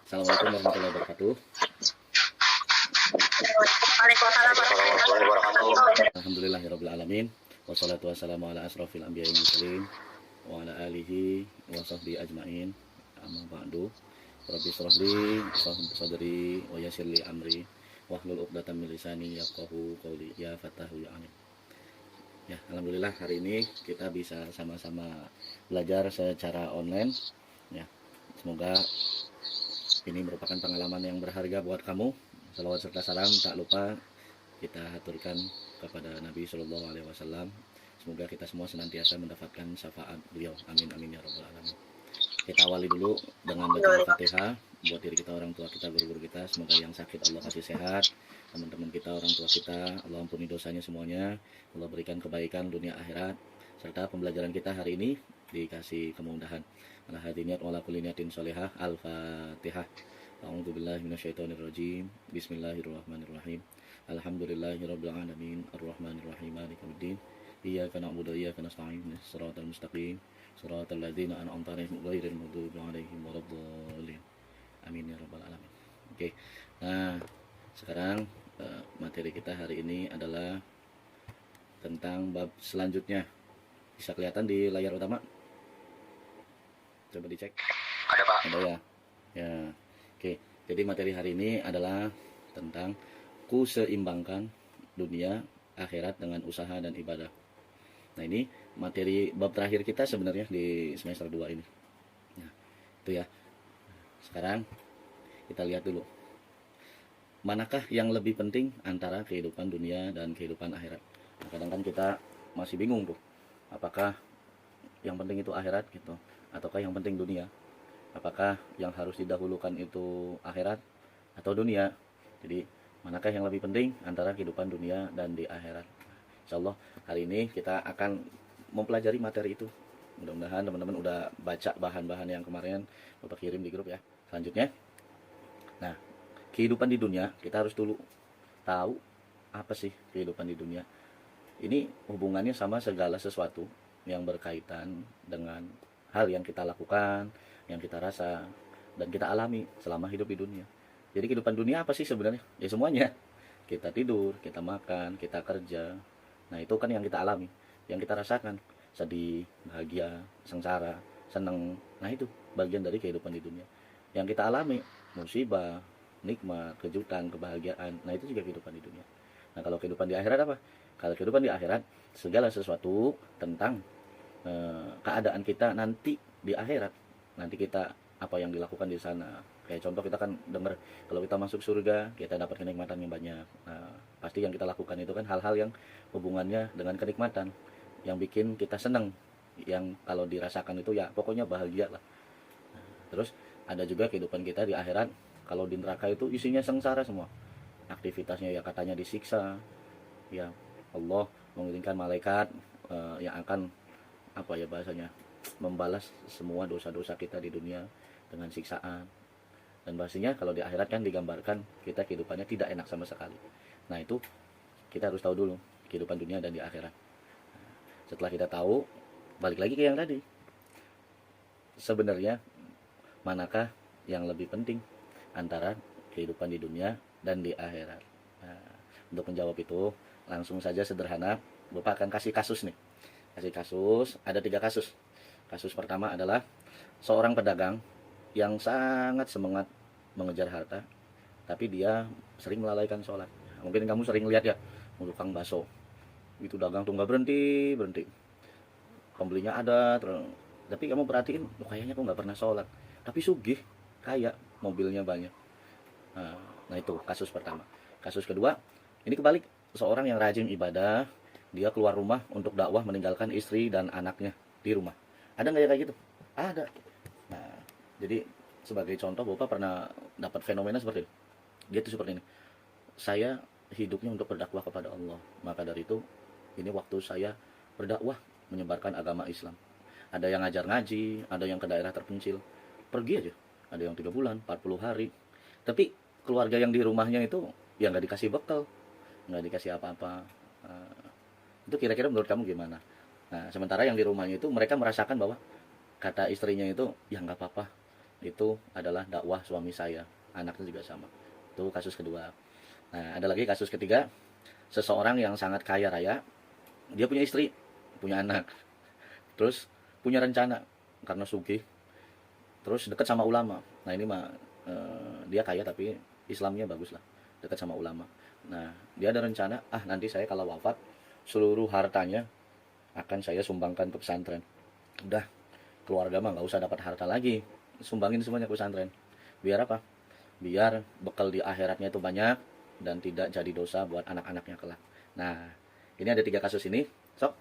Assalamualaikum warahmatullahi wabarakatuh. Waalaikumsalam warahmatullahi wabarakatuh. Alhamdulillahirabbil alamin. Wassalatu wassalamu ala asrofil anbiya'i wal mursalin wa ala alihi wa sahbihi ajmain. Amma ba'du. Rabbi shrah li sadri wa yassir li amri wahlul 'uqdatam min lisani yafqahu qawli. Ya Fatahu ya Alim. Ya, alhamdulillah hari ini kita bisa sama-sama belajar secara online. Ya, semoga ini merupakan pengalaman yang berharga buat kamu. Salawat serta salam tak lupa kita haturkan kepada Nabi Shallallahu Alaihi Wasallam. Semoga kita semua senantiasa mendapatkan syafaat beliau. Amin amin ya rabbal alamin. Kita awali dulu dengan baca Al-Fatihah buat diri kita, orang tua kita, guru-guru kita. Semoga yang sakit Allah kasih sehat, teman-teman kita, orang tua kita, Allah ampuni dosanya semuanya, Allah berikan kebaikan dunia akhirat, serta pembelajaran kita hari ini dikasih kemudahan. Ala hadiniat wala kulli niyatin sholihah. Al-Fatihah. A'udzubillahi minasyaitonirrajim. Bismillahirrahmanirrahim. Alhamdulillahirabbil alamin, arrahmanirrahim, maliki yaumiddin. Iyyaka na'budu wa iyyaka nasta'in. Shiratal mustaqim, shiratal ladzina an'amta 'alaihim ghairil maghdubi 'alaihim waladdallin. Amin ya rabbal alamin. Oke. Nah, sekarang materi kita hari ini adalah tentang bab selanjutnya. Bisa kelihatan di layar utama? Coba dicek. Ada Pak. Ada ya? Ya. Oke, jadi materi hari ini adalah tentang kuseimbangkan dunia akhirat dengan usaha dan ibadah. Nah, ini materi bab terakhir kita sebenarnya di semester 2 ini. Nah, itu ya. Sekarang kita lihat dulu. Manakah yang lebih penting antara kehidupan dunia dan kehidupan akhirat? Nah, kadang kan kita masih bingung tuh. Apakah yang penting itu akhirat gitu, ataukah yang penting dunia? Apakah yang harus didahulukan itu akhirat atau dunia? Jadi manakah yang lebih penting antara kehidupan dunia dan di akhirat? Insyaallah hari ini kita akan mempelajari materi itu. Mudah-mudahan teman-teman udah baca bahan-bahan yang kemarin Bapak kirim di grup ya. Selanjutnya, nah, kehidupan di dunia kita harus dulu tahu apa sih kehidupan di dunia. Ini hubungannya sama segala sesuatu yang berkaitan dengan hal yang kita lakukan, yang kita rasa, dan kita alami selama hidup di dunia. Jadi kehidupan dunia apa sih sebenarnya? Ya semuanya. Kita tidur, kita makan, kita kerja. Nah, itu kan yang kita alami, yang kita rasakan. Sedih, bahagia, sengsara, senang. Nah, itu bagian dari kehidupan di dunia. Yang kita alami, musibah, nikmat, kejutan, kebahagiaan. Nah, itu juga kehidupan di dunia. Nah, kalau kehidupan di akhirat apa? Kalau kehidupan di akhirat, segala sesuatu tentang keadaan kita nanti di akhirat. Nanti kita apa yang dilakukan di sana. Kayak contoh kita kan dengar kalau kita masuk surga kita dapat kenikmatan yang banyak. Nah, pasti yang kita lakukan itu kan hal-hal yang hubungannya dengan kenikmatan, yang bikin kita senang, yang kalau dirasakan itu ya pokoknya bahagia lah. Nah, terus ada juga kehidupan kita di akhirat. Kalau di neraka itu isinya sengsara semua. Aktivitasnya ya katanya disiksa. Ya Allah mengirimkan malaikat yang akan apa ya bahasanya, membalas semua dosa-dosa kita di dunia dengan siksaan. Dan pastinya kalau di akhirat kan digambarkan kita kehidupannya tidak enak sama sekali. Nah, itu kita harus tahu dulu kehidupan dunia dan di akhirat. Setelah kita tahu, balik lagi ke yang tadi. Sebenarnya manakah yang lebih penting antara kehidupan di dunia dan di akhirat? Nah, untuk menjawab itu langsung saja sederhana, Bapak akan kasih kasus nih. Kasih kasus, ada 3 kasus. Kasus pertama adalah seorang pedagang yang sangat semangat mengejar harta, tapi dia sering melalaikan sholat. Mungkin kamu sering lihat ya, tukang bakso itu dagang tuh nggak berhenti. Pembelinya ada, tapi kamu perhatiin, kayaknya kok nggak pernah sholat. Tapi sugih, kaya, mobilnya banyak. Nah, itu kasus pertama. Kasus kedua, ini kebalik. Seorang yang rajin ibadah, dia keluar rumah untuk dakwah meninggalkan istri dan anaknya di rumah. Ada nggak ya kayak gitu? Ada. Nah, jadi sebagai contoh, Bapak pernah dapat fenomena seperti ini. Dia tuh seperti ini. Saya hidupnya untuk berdakwah kepada Allah. Maka dari itu, ini waktu saya berdakwah menyebarkan agama Islam. Ada yang ngajar ngaji, ada yang ke daerah terpencil. Pergi aja. Ada yang 3 bulan, 40 hari. Tapi keluarga yang di rumahnya itu ya nggak dikasih bekal, nggak dikasih apa-apa. Itu kira-kira menurut kamu gimana? Nah, sementara yang di rumahnya itu mereka merasakan bahwa kata istrinya itu ya nggak apa-apa, itu adalah dakwah suami saya, anaknya juga sama. Itu kasus kedua. Nah, ada lagi kasus ketiga, seseorang yang sangat kaya raya, dia punya istri, punya anak, terus punya rencana karena sugih, terus dekat sama ulama. Nah ini mah dia kaya tapi Islamnya bagus lah, dekat sama ulama. Nah dia ada rencana, nanti saya kalau wafat seluruh hartanya akan saya sumbangkan ke pesantren. Udah, keluarga mah nggak usah dapat harta lagi, sumbangin semuanya ke pesantren. Biar apa? Biar bekal di akhiratnya itu banyak dan tidak jadi dosa buat anak-anaknya kelak. Nah ini ada 3 kasus ini, sok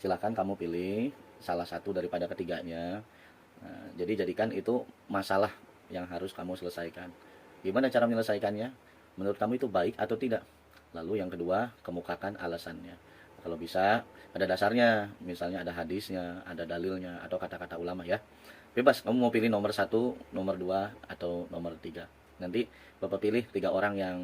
silakan kamu pilih salah satu daripada ketiganya. Nah, jadi jadikan itu masalah yang harus kamu selesaikan. Gimana cara menyelesaikannya? Menurut kamu itu baik atau tidak? Lalu yang kedua, kemukakan alasannya. Kalau bisa, ada dasarnya. Misalnya ada hadisnya, ada dalilnya, atau kata-kata ulama ya. Bebas, kamu mau pilih nomor 1, nomor 2, atau nomor 3. Nanti Bapak pilih 3 orang yang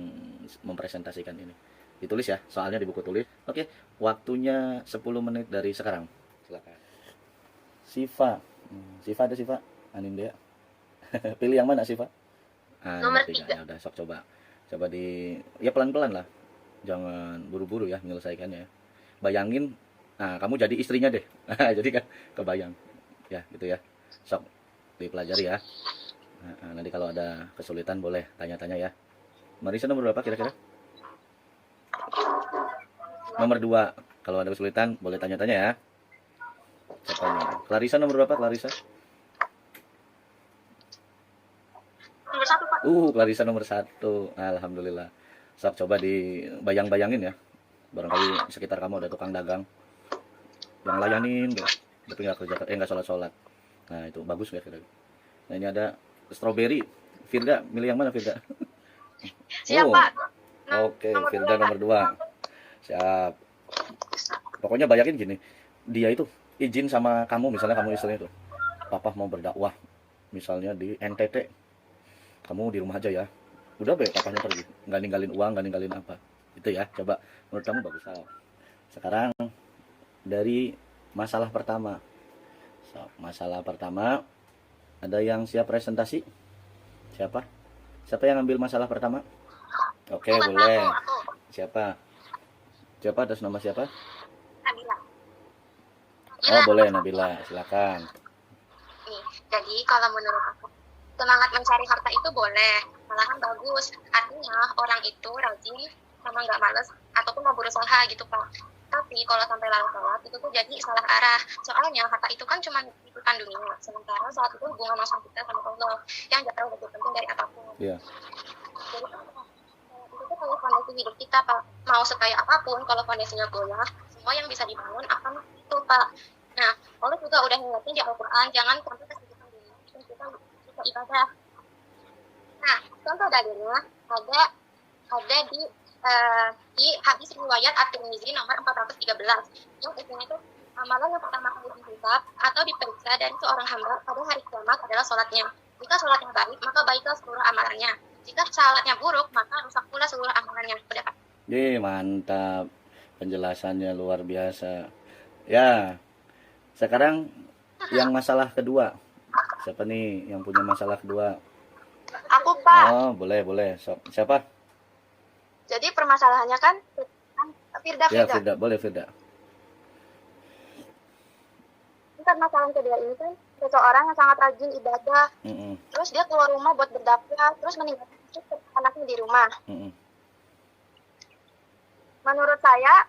mempresentasikan ini. Ditulis ya, soalnya di buku tulis. Oke, waktunya 10 menit dari sekarang. Silakan. Siva. Siva ada Siva? Anindya. Pilih yang mana Siva? Nomor 3. 3. Ya udah, sok coba. Coba ya pelan-pelan lah. Jangan buru-buru ya menyelesaikannya. Bayangin, kamu jadi istrinya deh. Jadi kan kebayang. Ya, gitu ya. Sok dipelajari ya. Nanti kalau ada kesulitan boleh tanya-tanya ya. Marisa nomor berapa kira-kira? Nomor 2. Kalau ada kesulitan boleh tanya-tanya ya. Siapa nih? Clarissa nomor berapa Clarissa? Nomor 1, Pak. Clarissa nomor 1. Alhamdulillah. Sok coba dibayang-bayangin ya. Barangkali sekitar kamu ada tukang dagang yang layanin deh, tapi nggak kerja, nggak sholat. Nah itu bagus ya kira. Nah ini ada strawberry. Firda, milih yang mana Firda? Siap, Pak. Oke, Firda nomor 2. Siap. Pokoknya bayangin gini, dia itu izin sama kamu, misalnya kamu istrinya tuh, papa mau berdakwah, misalnya di NTT, kamu di rumah aja ya. Udah papanya pergi, nggak ninggalin uang, nggak ninggalin apa. Itu ya, coba menurut kamu bagus. Sekarang dari masalah pertama. Masalah pertama, ada yang siap presentasi? Siapa? Siapa yang ambil masalah pertama? Oke, boleh. Siapa? Siapa atas nama siapa? Nabila. Oh, boleh Nabila, silakan. Nih, jadi kalau menurut aku, semangat mencari harta itu boleh, malahan bagus. Artinya orang itu rajin sama nggak males ataupun mau berusaha gitu, Pak. Tapi kalau sampai lalai sholat itu tuh jadi salah arah. Soalnya harta itu kan cuma ikutan dunia. Sementara sholat itu hubungan langsung kita sama Allah yang jauh lebih penting dari apapun. Iya. Jadi itu tuh kayak fondasi hidup kita, Pak. Mau sekaya apapun, kalau fondasinya goyah, semua yang bisa dibangun akan itu, Pak. Nah, Allah juga udah ngingetin di Al-Quran, jangan sampai kesulitan dunia, kita bisa ibadah. Nah, contoh dalilnya ada di hadis riwayat At-Tirmizi nomor 413 yang isinya itu amalan yang pertama kali dihisab atau diperiksa dari seorang hamba pada hari kiamat adalah sholatnya. Jika sholatnya baik, maka baiklah seluruh amalannya. Jika sholatnya buruk, maka rusak pula seluruh amalannya. Udah, Pak. Mantap. Penjelasannya luar biasa. Ya, sekarang yang masalah kedua. Siapa nih yang punya masalah kedua? Aku, Pak. Oh, boleh. Siapa? Jadi permasalahannya kan Firda. Ya, Firda. Boleh, Firda. Kan masalah kedua ini kan seseorang yang sangat rajin ibadah, terus dia keluar rumah buat berdakwah, terus meninggalkan anaknya di rumah. Menurut saya,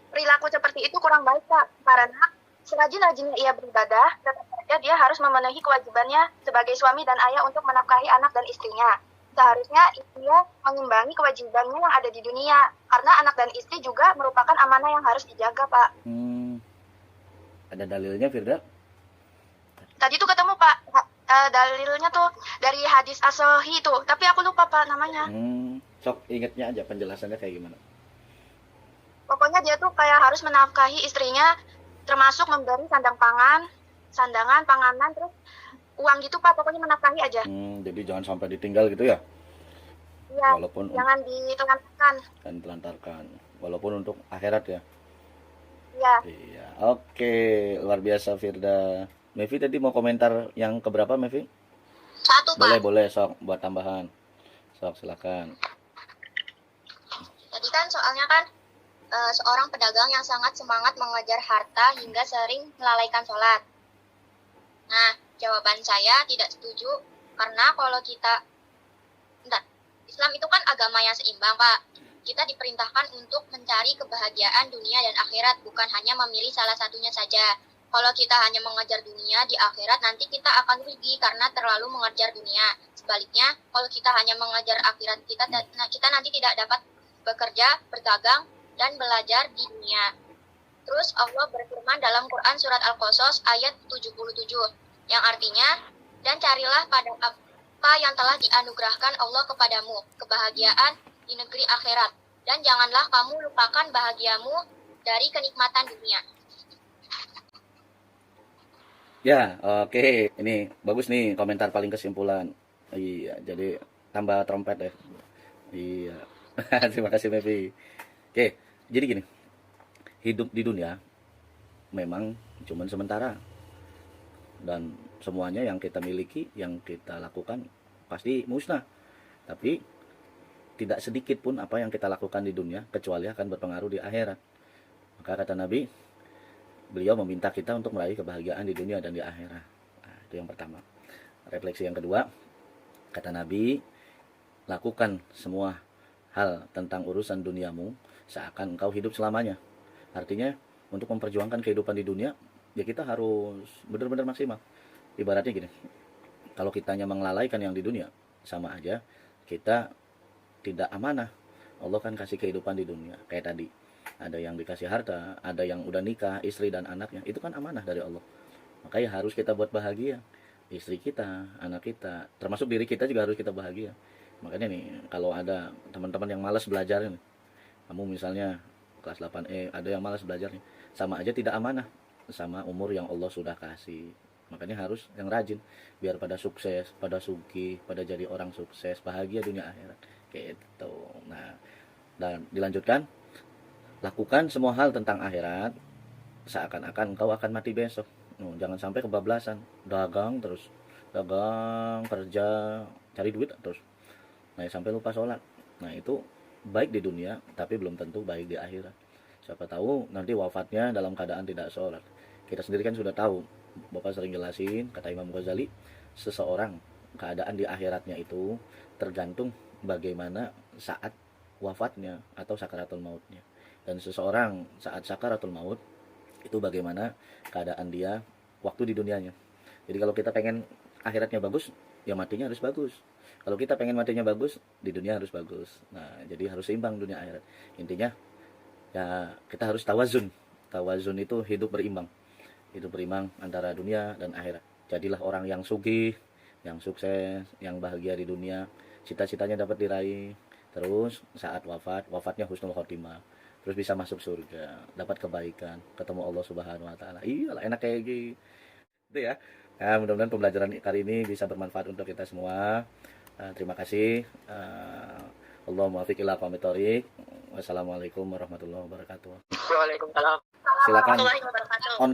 perilaku seperti itu kurang baik, Pak. Karena serajin-rajinnya ia beribadah, tetap saja dia harus memenuhi kewajibannya sebagai suami dan ayah untuk menafkahi anak dan istrinya. Seharusnya ia mengimbangi kewajibannya yang ada di dunia, karena anak dan istri juga merupakan amanah yang harus dijaga, Pak. Ada dalilnya, Firda? Tadi tuh ketemu, Pak. Dalilnya tuh dari hadis As-Sahih itu, tapi aku lupa, Pak, namanya. Sok ingetnya aja penjelasannya kayak gimana. Pokoknya dia tuh kayak harus menafkahi istrinya, termasuk memberi sandangan, panganan, terus uang gitu, Pak. Pokoknya menafkahi aja. Jadi jangan sampai ditinggal gitu ya? Iya, walaupun jangan ditelantarkan. Dan telantarkan, walaupun untuk akhirat ya? Iya. Oke, luar biasa Firda. Mevi tadi mau komentar yang keberapa, Mevi? Satu, Pak. Boleh sok buat tambahan. Sok silakan. Tadi kan soalnya kan seorang pedagang yang sangat semangat mengejar harta hingga sering melalaikan sholat. Nah, jawaban saya tidak setuju karena kalau kita, Islam itu kan agama yang seimbang, Pak. Kita diperintahkan untuk mencari kebahagiaan dunia dan akhirat, bukan hanya memilih salah satunya saja. Kalau kita hanya mengejar dunia, di akhirat nanti kita akan rugi karena terlalu mengejar dunia. Sebaliknya, kalau kita hanya mengejar akhirat, kita nanti tidak dapat bekerja, berdagang, dan belajar di dunia. Terus Allah berfirman dalam Quran surat Al-Qasas ayat 77, yang artinya, dan carilah pada apa yang telah dianugerahkan Allah kepadamu, kebahagiaan di negeri akhirat, dan janganlah kamu lupakan bahagiamu dari kenikmatan dunia. Ya, oke. Ini bagus nih komentar paling kesimpulan. Iya, jadi tambah trompet ya. Iya. Terima kasih Mevi. Oke, jadi gini. Hidup di dunia memang cuma sementara. Dan semuanya yang kita miliki, yang kita lakukan pasti musnah. Tapi tidak sedikit pun apa yang kita lakukan di dunia kecuali akan berpengaruh di akhirat. Maka kata Nabi, beliau meminta kita untuk meraih kebahagiaan di dunia dan di akhirat. Nah, itu yang pertama. Refleksi yang kedua, kata Nabi, lakukan semua hal tentang urusan duniamu seakan engkau hidup selamanya. Artinya, untuk memperjuangkan kehidupan di dunia, ya kita harus benar-benar maksimal. Ibaratnya gini, kalau kita hanya melalaikan yang di dunia, sama aja kita tidak amanah. Allah kan kasih kehidupan di dunia, kayak tadi. Ada yang dikasih harta, ada yang udah nikah, istri dan anaknya. Itu kan amanah dari Allah. Makanya harus kita buat bahagia. Istri kita, anak kita, termasuk diri kita juga harus kita bahagia. Makanya nih, kalau ada teman-teman yang malas belajar nih, kamu misalnya kelas 8E, ada yang malas belajar nih, sama aja tidak amanah sama umur yang Allah sudah kasih. Makanya harus yang rajin, biar pada sukses, pada sugih, pada jadi orang sukses, bahagia dunia akhirat. Gitu. Nah, dan dilanjutkan, lakukan semua hal tentang akhirat seakan-akan engkau akan mati besok. Jangan sampai kebablasan, dagang terus, dagang, kerja, cari duit terus. Nah, sampai lupa sholat. Nah, itu baik di dunia, tapi belum tentu baik di akhirat. Siapa tahu nanti wafatnya dalam keadaan tidak sholat. Kita sendiri kan sudah tahu, Bapak sering jelasin, kata Imam Ghazali, seseorang keadaan di akhiratnya itu tergantung bagaimana saat wafatnya atau sakaratul mautnya. Dan seseorang saat sakaratul maut itu bagaimana keadaan dia waktu di dunianya. Jadi kalau kita pengen akhiratnya bagus, ya matinya harus bagus. Kalau kita pengen matinya bagus, di dunia harus bagus. Nah, jadi harus seimbang dunia akhirat. Intinya ya kita harus tawazun. Tawazun itu hidup berimbang. Hidup berimbang antara dunia dan akhirat. Jadilah orang yang sugih, yang sukses, yang bahagia di dunia. Cita-citanya dapat diraih. Terus saat wafatnya husnul khotimah. Terus bisa masuk surga, dapat kebaikan, ketemu Allah Subhanahu wa taala. Iyalah enak kayak gitu ya. Nah, mudah-mudahan pembelajaran kali ini bisa bermanfaat untuk kita semua. Terima kasih. Allahumma muwaffiq ila aqwamit thoriq. Wassalamualaikum warahmatullahi wabarakatuh. Waalaikumsalam. Silakan Warahmatullahi wabarakatuh. on